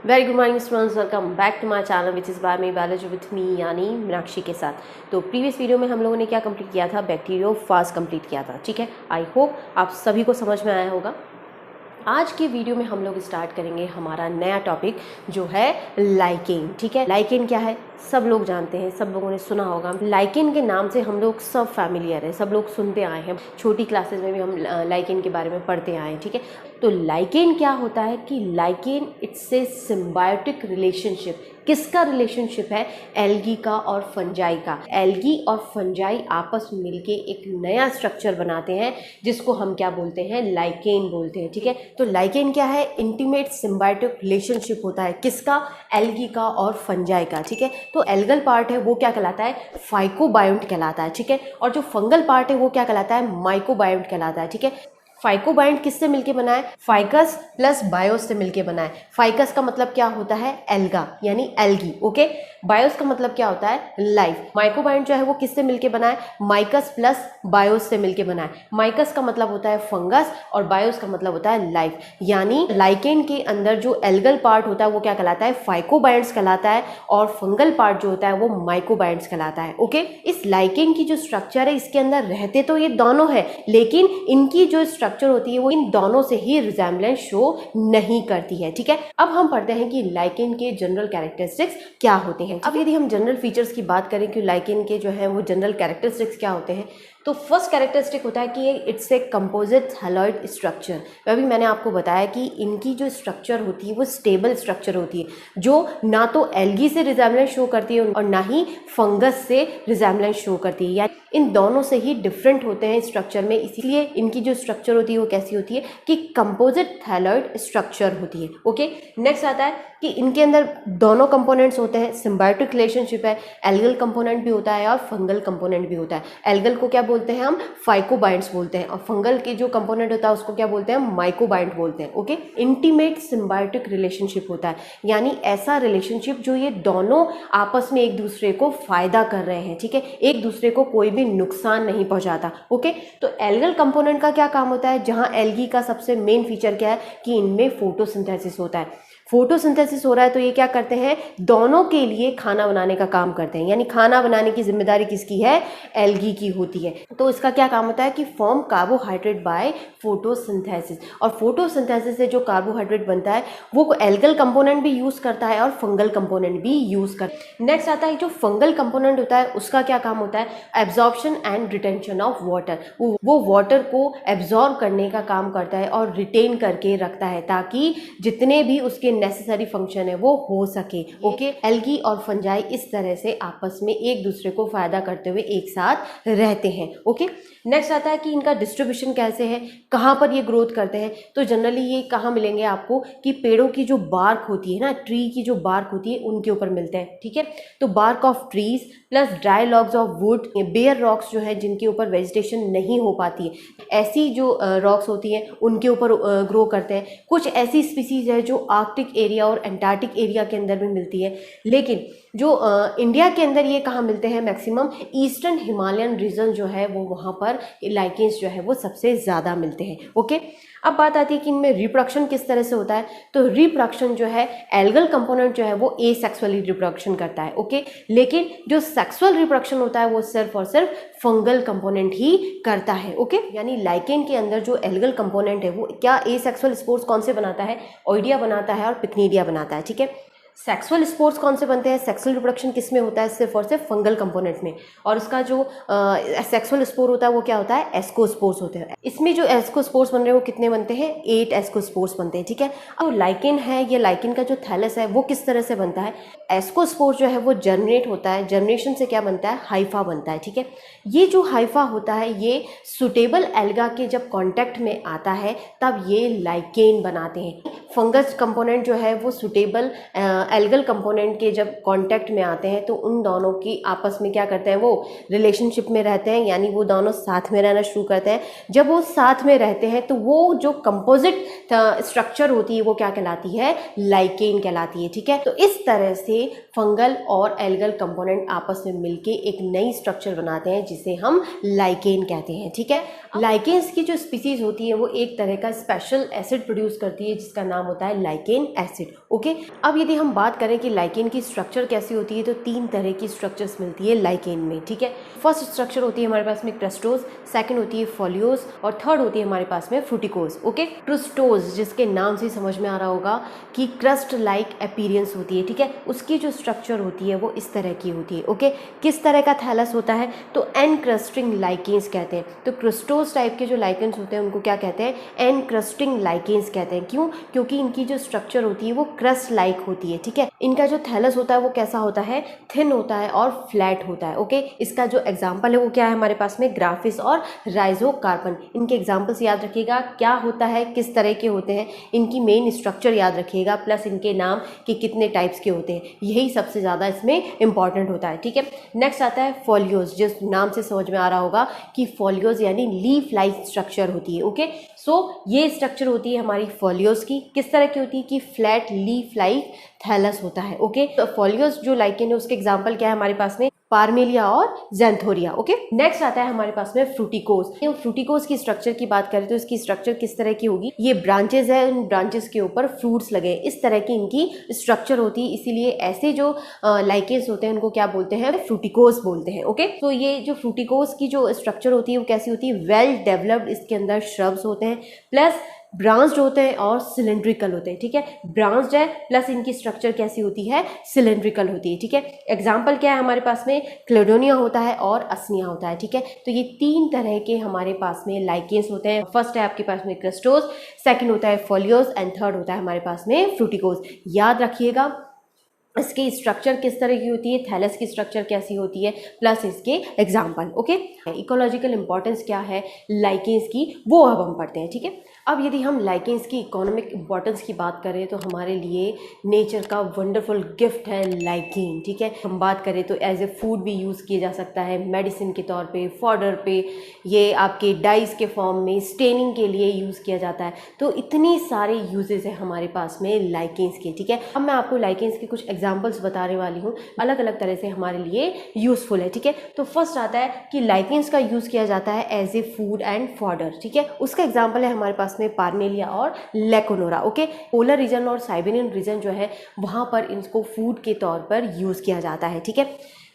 Very good morning students, welcome back to my channel which is by me biology with me यानी मीनाक्षी के साथ। तो previous video में हम लोगों ने क्या कंप्लीट किया था, बैक्टीरियोफाज कंप्लीट किया था। ठीक है, आई होप आप सभी को समझ में आया होगा। आज की वीडियो में हम लोग स्टार्ट करेंगे हमारा नया टॉपिक जो है लाइकेन। ठीक है, लाइकेन क्या है सब लोग जानते हैं, सब लोगों ने सुना होगा। लाइकेन के नाम से हम लोग सब फैमिलियर है, सब लोग सुनते आए हैं, छोटी क्लासेस में भी हम लाइकेन के बारे में पढ़ते आए हैं। ठीक है, तो लाइकेन क्या होता है कि lichen it's a symbiotic relationship. किसका रिलेशनशिप है? एल्गी का और फंजाई का। एल्गी और फंजाई आपस में मिलके एक नया स्ट्रक्चर बनाते हैं जिसको हम क्या बोलते हैं, लाइकेन बोलते हैं। ठीक है, तो लाइकेन क्या है? इंटीमेट सिम्बायोटिक रिलेशनशिप होता है किसका? एल्गी का और फंजाई का। ठीक है, तो एल्गल पार्ट है वो क्या कहलाता है? फाइकोबायोंट कहलाता है। ठीक है, और जो फंगल पार्ट है वो क्या कहलाता है? माइकोबायोंट कहलाता है। ठीक है, फाइकोबायोंट किससे मिलके बना है? फाइकस प्लस बायोस से मिलके बना है। फाइकस का मतलब क्या होता है? एल्गा यानी एल्गी। ओके, बायोस का मतलब क्या होता है? लाइफ। माइकोबायोंट जो है वो किससे मिलके बना है? माइकस प्लस बायोस से मिलके बना है। माइकस का मतलब होता है फंगस और बायोस का मतलब होता है लाइफ। यानी लाइकेन के अंदर जो एल्गल पार्ट होता है वो क्या कहलाता है? फाइकोबायोंट्स कहलाता है, और फंगल पार्ट जो होता है वो माइकोबायोंट्स कहलाता है। ओके, इस लाइकेन की जो स्ट्रक्चर है इसके अंदर रहते तो ये दोनों है, लेकिन इनकी जो स्ट्रक्चर होती है वो इन दोनों से ही रिजेम्बलेंस शो नहीं करती है। ठीक है, अब हम पढ़ते हैं कि लाइकेन के जनरल कैरेक्टरिस्टिक्स क्या होते हैं। अब यदि हम जनरल फीचर्स की बात करें कि लाइकेन के जो है वो जनरल कैरेक्टरिस्टिक्स क्या होते हैं, तो फर्स्ट कैरेक्टरिस्टिक होता है कि इट्स ए कंपोजिट हैलॉइड स्ट्रक्चर। अभी मैंने आपको बताया कि इनकी जो स्ट्रक्चर होती है वो स्टेबल स्ट्रक्चर होती है, जो ना तो एल्गी से रिजेम्बलेंस शो करती है और ना ही फंगस से रिजेम्बलेंस शो करती है। यानी इन दोनों से ही डिफरेंट होते हैं स्ट्रक्चर में, इसीलिए इनकी जो स्ट्रक्चर होती है वो कैसी होती है कि कंपोजिट थैलॉइड स्ट्रक्चर होती है। ओके, नेक्स्ट आता है कि इनके अंदर दोनों कंपोनेंट्स होते हैं, सिम्बायोटिक रिलेशनशिप है, एल्गल कंपोनेंट भी होता है और फंगल कंपोनेंट भी होता है। एल्गल को क्या बोलते हैं हम? फाइकोबायोंट्स बोलते हैं, और फंगल के जो कंपोनेंट होता है उसको क्या बोलते हैं? माइकोबायोंट बोलते हैं। ओके, इंटीमेट सिम्बायोटिक रिलेशनशिप होता है, यानी ऐसा रिलेशनशिप जो ये दोनों आपस में एक दूसरे को फायदा कर रहे हैं। ठीक है, एक दूसरे को कोई भी नुकसान नहीं पहुंचाता। ओके, तो एल्गल कंपोनेंट का क्या काम होता है? जहां एल्गी का सबसे मेन फीचर क्या है कि इनमें फोटोसिंथेसिस होता है। फोटोसिंथेसिस हो रहा है तो ये क्या करते हैं? दोनों के लिए खाना बनाने का काम करते हैं, यानी खाना बनाने की जिम्मेदारी किसकी है? एल्गी की होती है। तो इसका क्या काम होता है कि फॉर्म कार्बोहाइड्रेट बाय फोटोसिंथेसिस, और फोटोसिंथेसिस से जो कार्बोहाइड्रेट बनता है वो एल्गल कंपोनेंट भी यूज करता है और फंगल कंपोनेंट भी यूज करता है। नेक्स्ट आता है जो फंगल कंपोनेंट होता है उसका क्या काम होता है? Absorption and retention of water. वो वाटर को एब्जॉर्ब करने का काम करता है और रिटेन करके रखता है ताकि जितने भी उसके नेसेसरी फंक्शन है वो हो सके। ओके, एल्गी और फंजाई इस तरह से आपस में एक दूसरे को फायदा करते हुए एक साथ रहते हैं। ओके, नेक्स्ट आता है कि इनका डिस्ट्रीब्यूशन कैसे है, कहाँ पर ये ग्रोथ करते हैं। तो जनरली ये कहाँ मिलेंगे आपको कि पेड़ों की जो बार्क होती है ना, ट्री की जो बार्क होती है उनके ऊपर मिलते हैं। ठीक है, तो bark of trees plus dry logs of wood, bare rocks जो है जिनके ऊपर वेजिटेशन नहीं हो पाती है, ऐसी जो रॉक्स होती हैं उनके ऊपर ग्रो करते हैं। कुछ ऐसी स्पीसीज है जो आर्कटिक एरिया और एंटार्क्टिक एरिया के अंदर भी मिलती है, लेकिन जो इंडिया के अंदर ये कहाँ मिलते हैं? मैक्सिमम ईस्टर्न हिमालयन रीजन जो है वो वहाँ पर लाइकेन्स जो है वो सबसे ज़्यादा मिलते हैं। ओके, अब बात आती है कि इनमें रिप्रोडक्शन किस तरह से होता है। तो रिप्रोडक्शन जो है एल्गल कंपोनेंट जो है वो एसेक्सुअली रिप्रोडक्शन करता है। ओके, लेकिन जो सेक्सुअल रिप्रोडक्शन होता है वो सिर्फ और सिर्फ फंगल कंपोनेंट ही करता है। ओके, यानी लाइकेन के अंदर जो एल्गल कंपोनेंट है वो क्या एसेक्सुअल स्पोर्स कौन से बनाता है? ओइडिया बनाता है और पिक्नीडिया बनाता है। ठीक है, सेक्सुअल स्पोर्स कौन से बनते हैं? सेक्सुअल रिप्रोडक्शन किस में होता है? सिर्फ और सिर्फ फंगल कंपोनेंट में, और उसका जो सेक्सुअल स्पोर होता है वो क्या होता है? एस्कोस्पोर्स होते हैं। इसमें जो एस्कोस्पोर्स बन रहे हैं वो कितने बनते हैं? 8 एस्कोस्पोर्स बनते हैं। ठीक है, अब लाइकेन है, ये लाइकेन का जो थैलस है वो किस तरह से बनता है? एस्कोस्पोर जो है वो जर्मिनेट होता है, जर्मिनेशन से क्या बनता है? हाइफा बनता है। ठीक है, ये जो हाइफा होता है ये सुटेबल एल्गा के जब कॉन्टेक्ट में आता है तब ये लाइकेन बनाते हैं। फंगस कंपोनेंट जो है वो सुटेबल एल्गल कंपोनेंट के जब कांटेक्ट में आते हैं तो उन दोनों की आपस में क्या करते हैं, वो रिलेशनशिप में रहते हैं, यानी वो दोनों साथ में रहना शुरू करते हैं। जब वो साथ में रहते हैं तो वो जो कंपोजिट स्ट्रक्चर होती है वो क्या कहलाती है, लाइकेन कहलाती है। ठीक है, तो इस तरह से फंगल और एल्गल कंपोनेंट आपस में मिलके एक नई स्ट्रक्चर बनाते हैं जिसे हम लाइकेन कहते हैं। ठीक है, लाइकेन्स की जो स्पीसीज होती है वो एक तरह का स्पेशल एसिड प्रोड्यूस करती है जिसका नाम होता है लाइकेन एसिड। ओके, अब यदि हम बात करें कि लाइकेन की स्ट्रक्चर कैसी होती है तो 3 तरह की स्ट्रक्चर्स मिलती है लाइकेन में। ठीक है, फर्स्ट स्ट्रक्चर होती है हमारे पास में क्रस्टोज, सेकंड होती है फोलियोज और थर्ड होती है हमारे पास में फ्रूटिकोज। ओके, क्रस्टोज जिसके नाम से समझ में आ रहा होगा कि क्रस्ट लाइक अपीयरेंस होती है। ठीक है, उसकी जो स्ट्रक्चर होती है वो इस तरह की होती है। ओके, किस तरह का थैलस होता है तो एनक्रस्टिंग लाइकेन्स कहते हैं। तो क्रस्टोज टाइप के जो लाइकेन्स होते हैं उनको क्या कहते हैं, एनक्रस्टिंग लाइकेन्स कहते हैं। क्यों? क्योंकि इनकी जो स्ट्रक्चर होती है वो क्रस्ट लाइक होती है। ठीक है, इनका जो थैलस होता है वो कैसा होता है, थिन होता है और फ्लैट होता है। ओके, इसका जो एग्जाम्पल है वो क्या है हमारे पास में, ग्राफिस और राइजोकार्पन। इनके एग्जाम्पल्स याद रखिएगा, क्या होता है, किस तरह के होते हैं, इनकी मेन स्ट्रक्चर याद रखिएगा, प्लस इनके नाम कि कितने टाइप्स के होते हैं, यही सबसे ज़्यादा इसमें इंपॉर्टेंट होता है। ठीक है, नेक्स्ट आता है फोलियोज, जिस नाम से समझ में आ रहा होगा कि फोलियोज यानी लीफ लाइक स्ट्रक्चर होती है। ओके, सो ये स्ट्रक्चर होती है हमारी फोलियोज की। किस तरह की होती है कि फ्लैट लीफ लाइक थैलस होता है। ओके, तो फोलियोज जो लाइकेन है उसके एग्जाम्पल क्या है हमारे पास में, पार्मेलिया और ज़ैंथोरिया। ओके, नेक्स्ट आता है हमारे पास में फ्रूटिकोज। फ्रूटिकोज की स्ट्रक्चर की बात करें तो इसकी स्ट्रक्चर किस तरह की होगी, ये ब्रांचेज है, उन ब्रांचेस के ऊपर फ्रूट्स लगे, इस तरह की इनकी स्ट्रक्चर होती है। इसीलिए ऐसे जो लाइकेन्स होते हैं उनको क्या बोलते हैं, फ्रूटिकोज बोलते हैं। ओके, तो ये जो फ्रूटिकोज की जो स्ट्रक्चर होती है वो कैसी होती है, वेल डेवलप्ड, इसके अंदर श्रब्स होते हैं, प्लस ब्रांच्ड होते हैं और सिलेंड्रिकल होते हैं। ठीक है, ब्रांच्ड है प्लस इनकी स्ट्रक्चर कैसी होती है, सिलेंड्रिकल होती है। ठीक है, एग्जाम्पल क्या है हमारे पास में, क्लेडोनिया होता है और असनिया होता है। ठीक है, तो ये 3 तरह के हमारे पास में लाइकेन्स होते हैं। फर्स्ट है आपके पास में क्रस्टोज, सेकंड होता है फोलियोज एंड थर्ड होता है हमारे पास में फ्रूटिकोज। याद रखिएगा इसकी स्ट्रक्चर किस तरह की होती है, थैलस की स्ट्रक्चर कैसी होती है, प्लस इसके एग्जाम्पल। ओके, इकोलॉजिकल इंपॉर्टेंस क्या है लाइकेन्स की वो अब हम पढ़ते हैं। ठीक है, अब यदि हम लाइकेन्स की इकोनॉमिक इंपॉर्टेंस की बात करें तो हमारे लिए नेचर का वंडरफुल गिफ्ट है लाइकेन। ठीक है, हम बात करें तो एज ए फूड भी यूज़ किया जा सकता है, मेडिसिन के तौर पे, फॉडर पे, ये आपके डाइज के फॉर्म में, स्टेनिंग के लिए यूज़ किया जाता है। तो इतनी सारे यूजेस है हमारे पास में लाइकेन्स के। ठीक है, अब मैं आपको लाइकेन्स के कुछ एग्जाम्पल्स बताने वाली हूँ, अलग अलग तरह से हमारे लिए यूज़फुल है। ठीक है, तो फर्स्ट आता है कि लाइकेन्स का यूज़ किया जाता है as a food and fodder. ठीक है, उसका एग्जाम्पल है हमारे पास में पार्मेलिया और लेकोनोरा। ओके, पोलर रीजन और साइबेरियन रीजन जो है वहाँ पर इनको फूड के तौर पर यूज़ किया जाता है। ठीक है,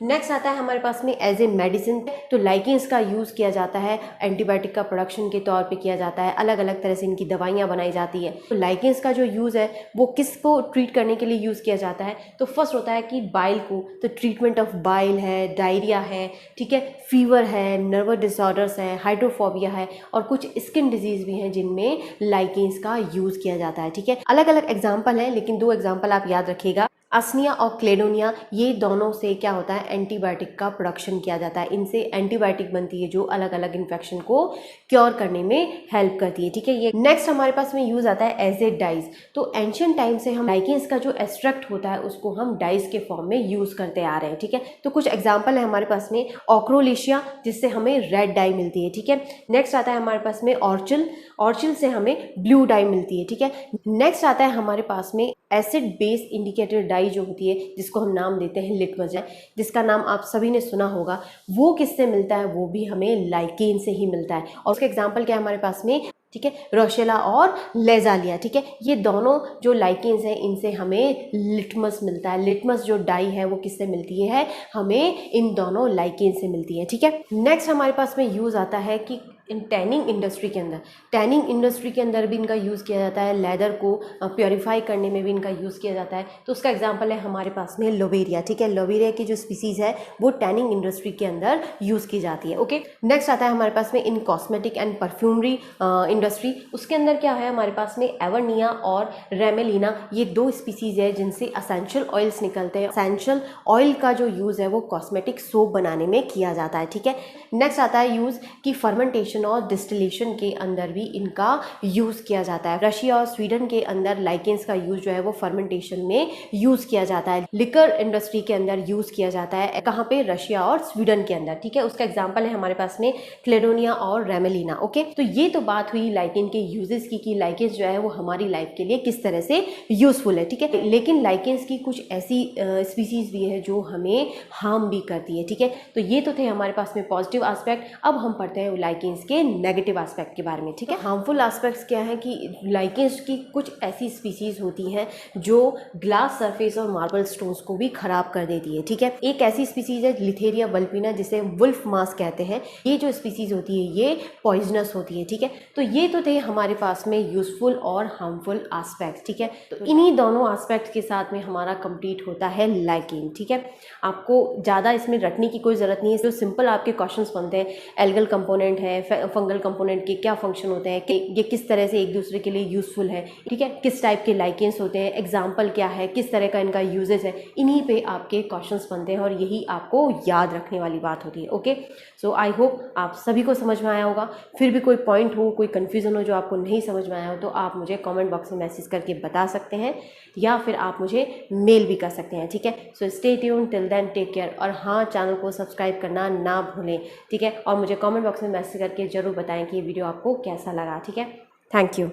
नेक्स्ट आता है हमारे पास में एज ए मेडिसिन। तो लाइकेन्स का यूज़ किया जाता है एंटीबायोटिक का प्रोडक्शन के तौर पे किया जाता है, अलग अलग तरह से इनकी दवाइयाँ बनाई जाती है। तो लाइकेन्स का जो यूज़ है वो किसको ट्रीट करने के लिए यूज़ किया जाता है, तो फर्स्ट होता है कि बाइल को, तो ट्रीटमेंट ऑफ बाइल है, डायरिया है, ठीक है, फीवर है, नर्वस डिसऑर्डर्स है, हाइड्रोफोबिया है और कुछ स्किन डिजीज़ भी हैं जिनमें लाइकेन्स का यूज़ किया जाता है। ठीक है, अलग अलग एग्जाम्पल है लेकिन 2 एग्जाम्पल आप याद रखिएगा, असनिया और क्लेडोनिया, ये दोनों से क्या होता है, एंटीबायोटिक का प्रोडक्शन किया जाता है। इनसे एंटीबायोटिक बनती है जो अलग अलग इन्फेक्शन को क्योर करने में हेल्प करती है। ठीक है, ये नेक्स्ट हमारे पास में यूज़ आता है एज ए डाइज। तो एंशियंट टाइम से हम लाइकेन्स का जो एक्सट्रैक्ट होता है उसको हम डाइज के फॉर्म में यूज़ करते आ रहे हैं। ठीक है, तो कुछ एग्जाम्पल है हमारे पास में ऑक्रोलेशिया, जिससे हमें रेड डाई मिलती है। ठीक है, नेक्स्ट आता है हमारे पास में ऑर्चिल, ऑर्चिल से हमें ब्लू डाई मिलती है। ठीक है, नेक्स्ट आता है हमारे पास में एसिड बेस इंडिकेटर डाई जो होती है जिसको हम नाम देते हैं लिटमस, जिसका नाम आप सभी ने सुना होगा। वो किससे मिलता है, वो भी हमें लाइकेन से ही मिलता है। और उसका एग्जाम्पल क्या है हमारे पास में, ठीक है, रोशेला और लेजालिया। ठीक है, ये दोनों जो लाइकेन्स हैं इनसे हमें लिटमस मिलता है। लिटमस जो डाई है वो किससे मिलती है, हमें इन दोनों लाइकेन से मिलती है। ठीक है, नेक्स्ट हमारे पास में यूज़ आता है कि इन टैनिंग इंडस्ट्री के अंदर, टैनिंग इंडस्ट्री के अंदर भी इनका यूज़ किया जाता है, लेदर को प्योरीफाई करने में भी इनका यूज़ किया जाता है। तो उसका एग्जांपल है हमारे पास में लोवेरिया। ठीक है, लोवेरिया की जो स्पीसीज़ है वो टैनिंग इंडस्ट्री के अंदर यूज़ की जाती है। ओके, नेक्स्ट आता है हमारे पास में in cosmetic and perfumery industry. उसके अंदर क्या है हमारे पास में एवर्निया और रेमेलिना, ये 2 स्पीसीज़ है जिनसे असेंशियल ऑयल्स निकलते हैं। असेंशियल ऑयल का जो यूज़ है वो कॉस्मेटिक सोप बनाने में किया जाता है। ठीक है, नेक्स्ट आता है यूज़ की फर्मेंटेशन फर्मेंटेशन और डिस्टिलेशन के अंदर भी इनका यूज़ किया जाता है। रशिया और स्वीडन के अंदर लाइकेंस का यूज़ जो है वो फर्मेंटेशन में यूज़ किया जाता है। लिकर इंडस्ट्री के अंदर यूज़ किया जाता है। कहाँ पे? रशिया और स्वीडन के अंदर, ठीक है। उसका एग्जाम्पल है हमारे पास में क्लेडोनिया और रेमेलिना। ओके, तो ये तो बात हुई लाइकेन के यूजेस की कि लाइकेंस जो है वो हमारी लाइफ के लिए किस तरह से यूजफुल है, ठीक है। लेकिन लाइकेंस की कुछ ऐसी स्पीसीज भी है जो हमें हार्म भी करती है, ठीक है। तो ये तो थे हमारे पास में पॉजिटिव एस्पेक्ट। अब हम पढ़ते हैं लाइकेंस के नेगेटिव एस्पेक्ट के बारे में, ठीक है। हार्मफुल एस्पेक्ट्स क्या है कि लाइकेंस की कुछ ऐसी स्पीसीज होती हैं जो ग्लास सरफेस और मार्बल स्टोन्स को भी खराब कर देती है, ठीक है। एक ऐसी स्पीसीज है लिथेरिया वल्पिना, जिसे वुल्फ मास कहते हैं। ये जो स्पीसीज होती है ये पॉइजनस होती है, ठीक है। तो ये तो थे हमारे पास में यूजफुल और हार्मफुल एस्पेक्ट, ठीक है। तो इन्हीं दोनों एस्पेक्ट के साथ में हमारा कंप्लीट होता है लाइकेन, ठीक है। आपको ज़्यादा इसमें रटने की कोई ज़रूरत नहीं है। जो सिंपल आपके क्वेश्चंस बनते हैं, एल्गल कंपोनेंट है, फंगल कंपोनेंट के क्या फंक्शन होते हैं, कि ये किस तरह से एक दूसरे के लिए यूजफुल है, ठीक है, किस टाइप के लाइकेंस होते हैं, एग्जाम्पल क्या है, किस तरह का इनका यूजेस है, इन्हीं पे आपके क्वेश्चंस बनते हैं और यही आपको याद रखने वाली बात होती है। ओके, सो आई होप आप सभी को समझ में आया होगा। फिर भी कोई पॉइंट हो, कोई कन्फ्यूज़न हो जो आपको नहीं समझ में आया हो, तो आप मुझे कमेंट बॉक्स में मैसेज करके बता सकते हैं या फिर आप मुझे मेल भी कर सकते हैं, ठीक है। So stay tune, till then take care. और हाँ, चैनल को सब्सक्राइब करना ना भूलें, ठीक है। और मुझे कमेंट बॉक्स में मैसेज करके ज़रूर बताएं कि ये वीडियो आपको कैसा लगा, ठीक है। Thank you.